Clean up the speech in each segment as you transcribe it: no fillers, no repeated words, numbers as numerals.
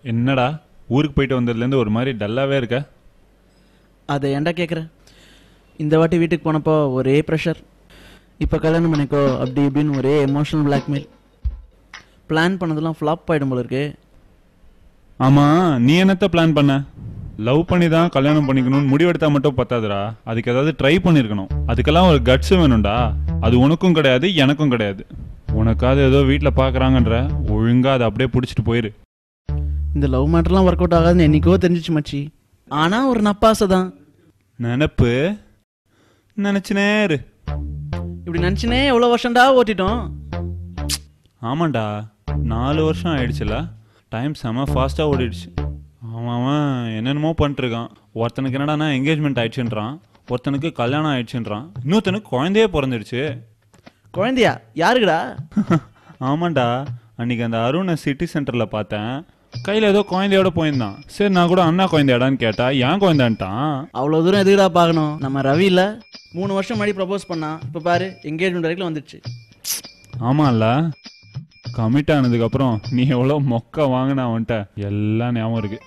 என்னடா ஊருக்கு போயிட்டு வந்ததுலேருந்து ஒரு மாதிரி டல்லாகவே இருக்க? அதை ஏன்டா கேட்குற? இந்த வாட்டி வீட்டுக்கு போனப்போ ஒரே ப்ரெஷர். இப்போ கல்யாணம் பண்ணிக்கோ அப்படி இப்படின்னு ஒரே எமோஷனல் பிளாக்மெயில். பிளான் பண்ணதெல்லாம் ஃப்ளாப் ஆகிடும் போல இருக்கு. ஆமாம், நீ என்னத்த பிளான் பண்ண? லவ் பண்ணி தான் கல்யாணம் பண்ணிக்கணும்னு முடிவெடுத்தா மட்டும் பத்தாதுடா, அதுக்கு ஏதாவது ட்ரை பண்ணியிருக்கணும். அதுக்கெல்லாம் ஒரு கட்ஸ் வேணும்டா. அது உனக்கும் கிடையாது, எனக்கும் கிடையாது. உனக்காவது ஏதோ வீட்டில் பார்க்குறாங்கன்ற, ஒழுங்காக அதை அப்படியே பிடிச்சிட்டு போயிரு. இந்த லவ் மேட்டர்லாம் ஒர்க் அவுட் ஆகாதுன்னு என்னைக்கோ தெரிஞ்சிச்சு மச்சி. ஆனால் ஒரு நப்பாசை தான். நினப்பு நினச்சினே இரு. இப்படி நினச்சினே எவ்வளோ வருஷம்டா ஓட்டிட்டோம். ஆமாண்டா, 4 வருஷம் ஆயிடுச்சுல. டைம் செம ஃபாஸ்ட்டாக ஓடிடுச்சு. அவன் என்னென்னமோ பண்ணிட்டுருக்கான். ஒருத்தனுக்கு என்னடானா என்கேஜ்மெண்ட் ஆயிடுச்சுன்றான், ஒருத்தனுக்கு கல்யாணம் ஆயிடுச்சுன்றான், இன்னொருத்தனுக்கு குழந்தையே பிறந்துடுச்சு. குழந்தையா? யாருக்குடா? ஆமாண்டா, அன்றைக்கி அந்த அருணை சிட்டி சென்டரில் பார்த்தேன். கையில் ஏதோ குழந்தையோட போயிருந்தான். சரி, நான் கூட அண்ணா குழந்தையாடான்னு கேட்டா ஏன் குழந்தைன்ட்டான். அவ்வளோ தூரம் எதுக்குடா பார்க்கணும்? நம்ம ரவி இல்லை 3 வருஷம் முன்னாடி ப்ரப்போஸ் பண்ணா, இப்போ பாரு என்கேஜ்மெண்ட் வரைக்கும் வந்துடுச்சு. ஆமாம்ல, கமிட் ஆனதுக்கப்புறம் நீ எவ்வளோ மொக்க வாங்கினா அவன்கிட்ட எல்லாம் ஞாபகம் இருக்கு.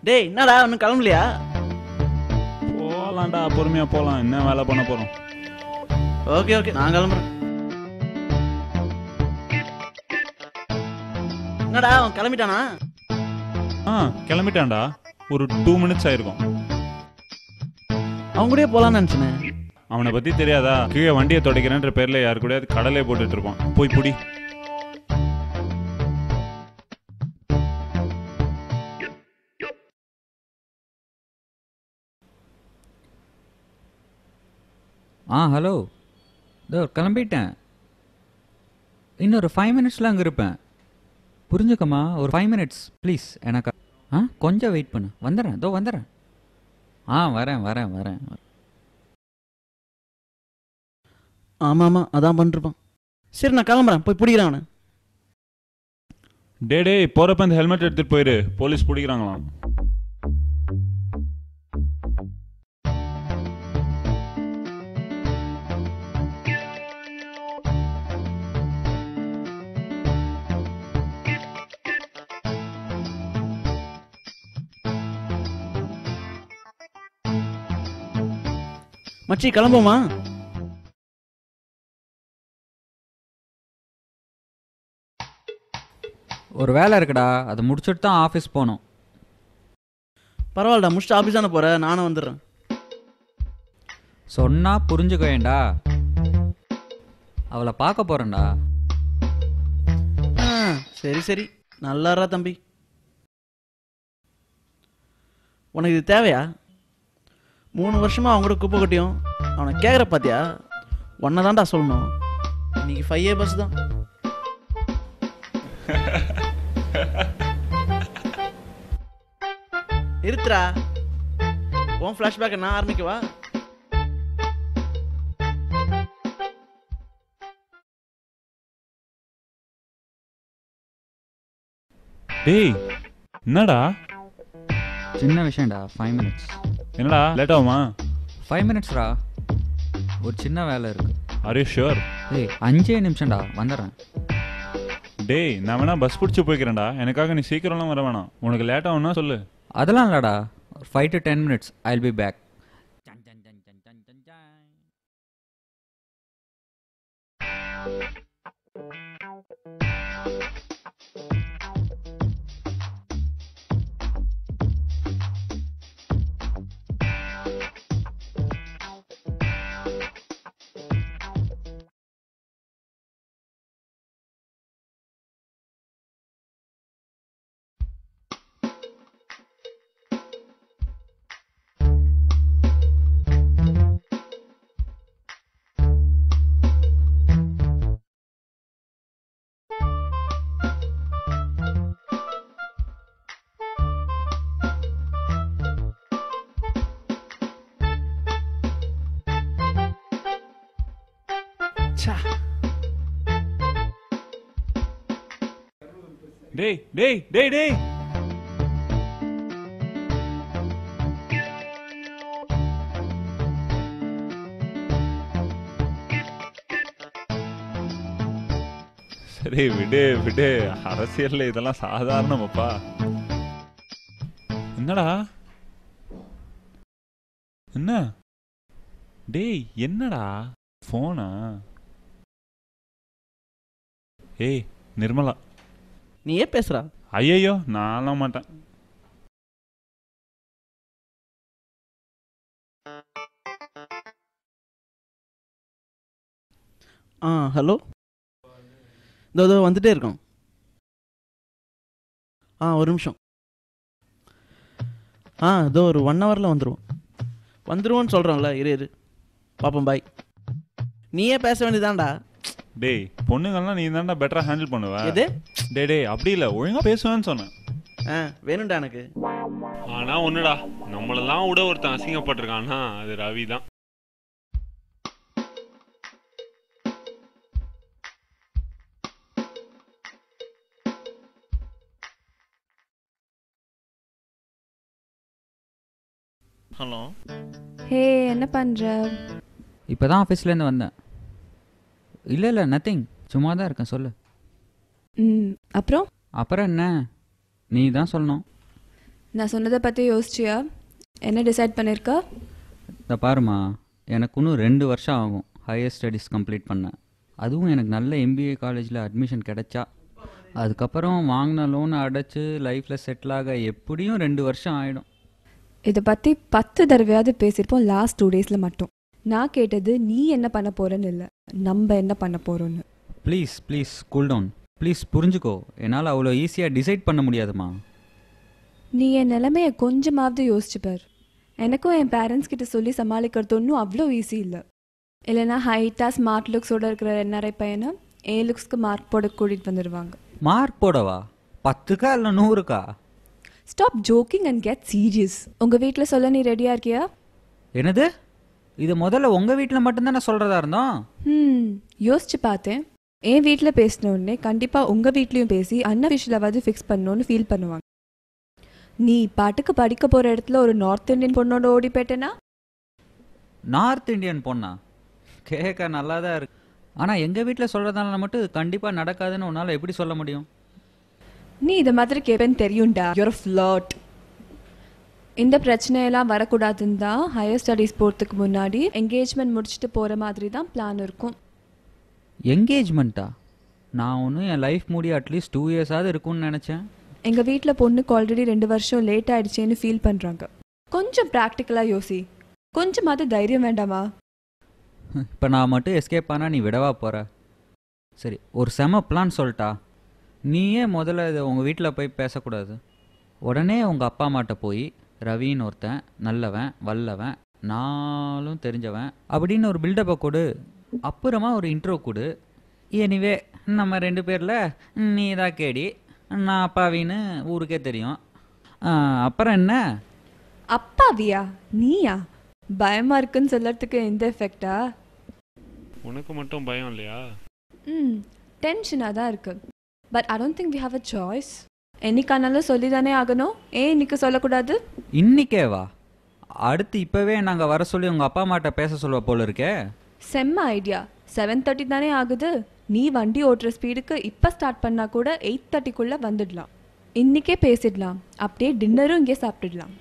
டேய் என்னடா ஒன்றும் கிளம்பலையா? போகலாம்டா, பொறுமையாக போகலாம். என்ன வேலை பண்ண போகிறோம்? ஓகே ஓகே, நான் கிளம்புறேன். என்னடா அவன் கிளம்பிட்டானா? கிளம்பிட்டான்டா. ஒரு 2 மினிட்ஸ் ஆயிருக்கும். அவங்க கூட போகலான்னு நினச்சினேன். அவனை பற்றி தெரியாதா? கீழே வண்டியை துடைக்கிறேன்ற பேரில் யாரு கூட கடலே போட்டுட்டு இருப்பான். போய் புடி. ஹலோ. இதோ கிளம்பிட்டேன். இன்னொரு 5 மினிட்ஸில் அங்கே இருப்பேன். புரிஞ்சுக்கம்மா, ஒரு 5 மினிட்ஸ் ப்ளீஸ். எனக்கு கொஞ்சம் வெயிட் பண்ணு. வந்துடுறேன், இதோ வந்துடுறேன். வரேன் வரேன் வரேன். ஆமாம் ஆமாம், அதான் பண்ணிருப்பான். சரி நான் கிளம்புறேன், போய் பிடிக்கிறேன் அவனை. டே போகிறப்ப இந்த ஹெல்மெட் எடுத்துகிட்டு போயிரு, போலீஸ் பிடிக்கிறாங்களாம். மச்சி கிளம்புமா? ஒரு வேலை இருக்குடா, அதை முடிச்சுட்டு தான் ஆஃபீஸ் போகணும். பரவாயில்லடா, முடிச்சுட்டு ஆஃபீஸ் தானே போகிறேன், நானும் வந்துடுறேன். சொன்னால் புரிஞ்சுக்க வேண்டா. அவளை பார்க்க போகிறேன்டா. சரி சரி, நல்லாரா தம்பி. உனக்கு இது தேவையா? 3 வருஷமாக அவங்க கூட குப்பை கொட்டியும் அவனை கேட்குற பார்த்தியா? ஒன்றை தான்டா சொல்லணும். இன்னைக்கு 5A பஸ் தான். இருத்துறா உன் ஃப்ளாஷ்பேக்கை நான் ஆரம்பிக்கவா? டேய் என்னடா? சின்ன விஷயம்டா, 5 மினிட்ஸ். என்னடா லேட் ஆகுமா? 5 மினிட்ஸ்டா, ஒரு சின்ன வேலை இருக்கு. Are you sure? 5 நிமிஷம்டா, வந்துடுறேன். டேய் நான் வேணா பஸ் பிடிச்சி போய்க்கிறேன்டா, எனக்காக நீ சீக்கிரம்லாம் வர வேணாம். உனக்கு லேட் ஆகும்னா சொல்லு. அதெல்லாம் இல்லடா, 5 to 10 minutes I'll be back. டேய் டேய் டேய் டேய் சரி விடு விடு, அரசியல்ல இதெல்லாம் சாதாரணமாப்பா. என்னடா என்ன டேய் என்னடா போனா? ஏய் நிர்மலா. நீ ஏன் பேசுறா? ஐயோ நான்லாம் மாட்டேன். ஹலோ, இதோ வந்துட்டே இருக்கோம். ஒரு நிமிஷம். இதோ ஒரு 1 ஹவரில் வந்துருவோன்னு சொல்கிறோம்ல. இரு பாப்போம், பாய். நீயே பேச வேண்டியதான்டா. டேய் பொண்ணுங்கள்லாம் நீ தான்டா பெட்டரா ஹேண்டில் பண்ணுவ. எது? டேய் அப்படி இல்லை, ஒழுங்கா பேசுவேன்னு சொன்னேன். வேணும்டா எனக்கு. ஆனா ஒண்ணுடா, நம்மளெல்லாம் விட ஒருத்தன் அசிங்கப்பட்டிருக்கான்னா அது ரவி தான். ஹலோ. ஹே, என்ன பண்ற? இப்போ தான் ஆஃபீஸ்லேருந்து வந்தேன். இல்லை நத்திங், சும்மா தான் இருக்கேன். சொல்லு. அப்புறம் என்ன, நீ தான் சொல்லணும். நான் சொன்னதை பற்றி யோசிச்சியா? என்ன டிசைட் பண்ணியிருக்கா? இந்த பாருமா, எனக்கு இன்னும் 2 வருஷம் ஆகும் ஹையர் ஸ்டடீஸ் கம்ப்ளீட் பண்ணேன். அதுவும் எனக்கு நல்ல எம்பிஏ காலேஜில் அட்மிஷன் கிடைச்சா. அதுக்கப்புறம் வாங்கின லோனை அடைச்சி லைஃப்பில் செட்டில் ஆக எப்படியும் 2 வருஷம் ஆகிடும். இதை பற்றி 10 தடவையாவது பேசியிருப்போம் லாஸ்ட் 2 டேஸில் மட்டும். நான் கேட்டது நீ என்ன பண்ண போகிறேன்னு இல்லை, நம்ம என்ன பண்ண போகிறோன்னு. Please cool down. ப்ளீஸ் புரிஞ்சுக்கோ, என்னால் அவ்வளோ ஈஸியாக டிசைட் பண்ண முடியாதுமா. நீ என் நிலைமையை கொஞ்சமாவது யோசிச்சுப்பார். எனக்கும் என் பேரண்ட்ஸ் கிட்ட சொல்லி சமாளிக்கிறது ஒன்றும் அவ்வளோ ஈஸி இல்லை. இல்லைன்னா ஹைட்டாக ஸ்மார்ட் லுக்ஸோட இருக்கிற நிறைய பையனை லுக்ஸ்க்கு மார்க் போட கூட்டிகிட்டு வந்துடுவாங்க. மார்க் போடவா? 10க்கா இல்லை 100க்கா? Stop joking and get serious. உங்கள் வீட்டில் சொல்ல நீ ரெடியாக இருக்கியா? என்னது? இது முதல்ல உங்கள் வீட்டில் மட்டும்தான் நான் சொல்கிறதா இருந்தோம். யோசிச்சு பார்த்தேன். என் வீட்டில் பேசினோடனே கண்டிப்பாக உங்கள் வீட்லேயும் பேசி அன்அஃபிஷியலாவது ஃபிக்ஸ் பண்ணணுன்னு ஃபீல் பண்ணுவாங்க. நீ பாட்டுக்கு படிக்க போகிற இடத்துல ஒரு நார்த் இந்தியன் பொண்ணோட ஓடி போயிட்டேன்னா? நார்த் இந்தியன் பொண்ணா? கேட்க நல்லா தான் இருக்கு. ஆனால் எங்கள் வீட்டில் சொல்கிறதால மட்டும் கண்டிப்பாக நடக்காதுன்னு உன்னால் எப்படி சொல்ல முடியும்? நீ இதை மாதிரி கேட்பேன்னு தெரியும்டா. Your a flat. இந்த பிரச்சனையெல்லாம் வரக்கூடாதுன்னு தான் ஹையர் ஸ்டடீஸ் போகிறதுக்கு முன்னாடி என்கேஜ்மெண்ட் முடிச்சுட்டு போகிற மாதிரி தான் பிளான் இருக்கும். என்கேஜ்மெண்ட்டா? நான் ஒன்றும் என் லைஃப் மூடி அட்லீஸ்ட் 2 இயர்ஸாவது இருக்கும்னு நினச்சேன். எங்கள் வீட்டில் பொண்ணுக்கு ஆல்ரெடி 2 வருஷம் லேட் ஆகிடுச்சேன்னு ஃபீல் பண்ணுறாங்க. கொஞ்சம் ப்ராக்டிக்கலாக யோசி. கொஞ்சமாவது தைரியம் வேண்டாமா? இப்போ நான் மட்டும் எஸ்கேப் ஆனால் நீ விடவா போகிற? சரி, ஒரு செம பிளான் சொல்லிட்டா. நீயே முதல்ல இதை உங்கள் வீட்டில் போய் பேசக்கூடாது. உடனே உங்கள் அப்பா அம்மாட்ட போய் ரவின்னு ஒருத்தன் நல்லவன் வல்லவன் நாளும் தெரிஞ்சவன் அப்படின்னு ஒரு பில்டப்பை கொடு. அப்புறமா ஒரு இன்ட்ரோ கொடு. எனிவே நம்ம 2 பேரில் நீ தான் கேடி, நான் அப்பாவின்னு ஊருக்கே தெரியும். அப்புறம் என்ன? அப்பாவியா? நீயா? பயமாக இருக்குன்னு சொல்லறதுக்கு எந்த எஃபெக்டா? உனக்கு மட்டும் பயம் இல்லையா? டென்ஷனாக தான் இருக்கு. But I don't think we have a choice. என்னைக்கானாலும் சொல்லி தானே ஆகணும். ஏன் இன்னைக்கு சொல்லக்கூடாது? இன்னைக்கேவா? அடுத்து இப்போவே நாங்கள் வர சொல்லி உங்கள் அப்பா அம்மாட்ட பேச சொல்லுவ போல இருக்கே. செம்ம ஐடியா. 7:30 தானே ஆகுது. நீ வண்டி ஓட்டுற ஸ்பீடுக்கு இப்போ ஸ்டார்ட் பண்ணால் கூட 8:30க்குள்ளே வந்துடலாம். இன்றைக்கே பேசிடலாம். அப்படியே டின்னரும் இங்கே சாப்பிட்டுடலாம்.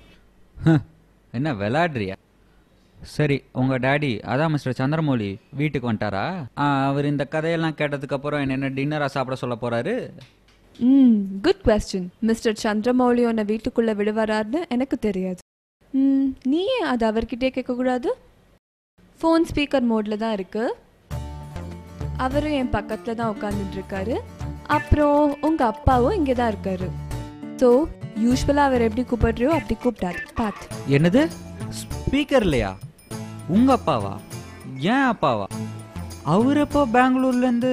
என்ன விளாட்றியா? சரி, உங்கள் டேடி அதான் மிஸ்டர் சந்திரமௌலி வீட்டுக்கு வந்துட்டாரா? அவர் இந்த கதையெல்லாம் கேட்டதுக்கப்புறம் என்ன டின்னராக சாப்பிட சொல்ல போகிறாரு? Good question. மிஸ்டர் சந்திரமௌலி உன்னை வீட்டுக்குள்ளே விடுவாரான்னு எனக்கு தெரியாது. நீ ஏன் அது அவர்கிட்டே கேட்கக்கூடாது? ஃபோன் ஸ்பீக்கர் மோடில் தான் இருக்குது. அவரும் என் பக்கத்தில் தான் உட்காந்துட்டு இருக்காரு. அப்புறம் உங்கள் அப்பாவும் இங்கே தான் இருக்காரு. ஸோ யூஸ்வலாக அவர் எப்படி கூப்பிடுறியோ அப்படி கூப்பிட்டாரு. பார்த்து. என்னது? ஸ்பீக்கர் இல்லையா? உங்கள் அப்பாவா? ஏன் அப்பாவா? அவர் எப்போ பெங்களூர்லேருந்து?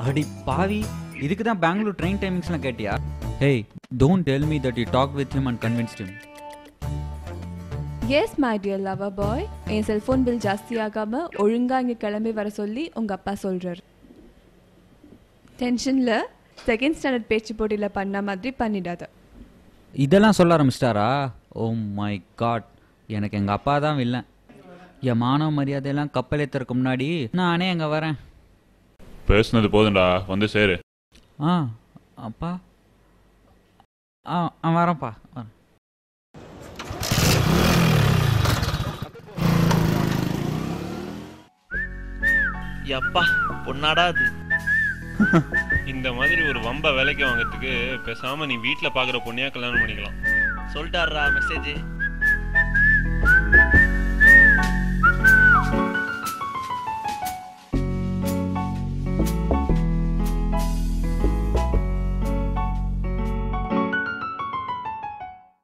அடி பாவி, இதுக்கு தான் பெங்களூர் ட்ரெயின் டைமிங்ஸ்லாம் கேட்டியா? Hey, don't tell me that you talk with him and convinced him. Yes my dear lover boy, என் செல்ஃபோன் பில் ஜாஸ்தி ஆகாம ஒழுங்கா இங்கே கிளம்பி வர சொல்லி உங்க அப்பா சொல்றாரு. டென்ஷன்ல செகண்ட் ஸ்டாண்டர்ட் பேச்சு போட்டியில் பண்ண மாதிரி பண்ணிடாத. இதெல்லாம் சொல்ல ஆரம்பிச்சிட்டாரா? ஓ மை காட், எனக்கு எங்கள் அப்பா தான் வில்லன். என் மானவ மரியாதையெல்லாம் கப்பல் ஏற்றுறதுக்கு முன்னாடி நானே அங்கே வரேன். பேசுனது போதும்டா, வந்து சேரு. ஆ அப்பா, வரேன்ப்பா வரேன். எப்பா பொண்ணாடா அது. இந்த மாதிரி ஒரு வம்ப வேலைக்கு வாங்குறதுக்கு பேசாம நீ வீட்டில் பார்க்குற பொண்ணையா கல்யாணம் பண்ணிக்கலாம். சொல்லிட்டாரா மெசேஜ்?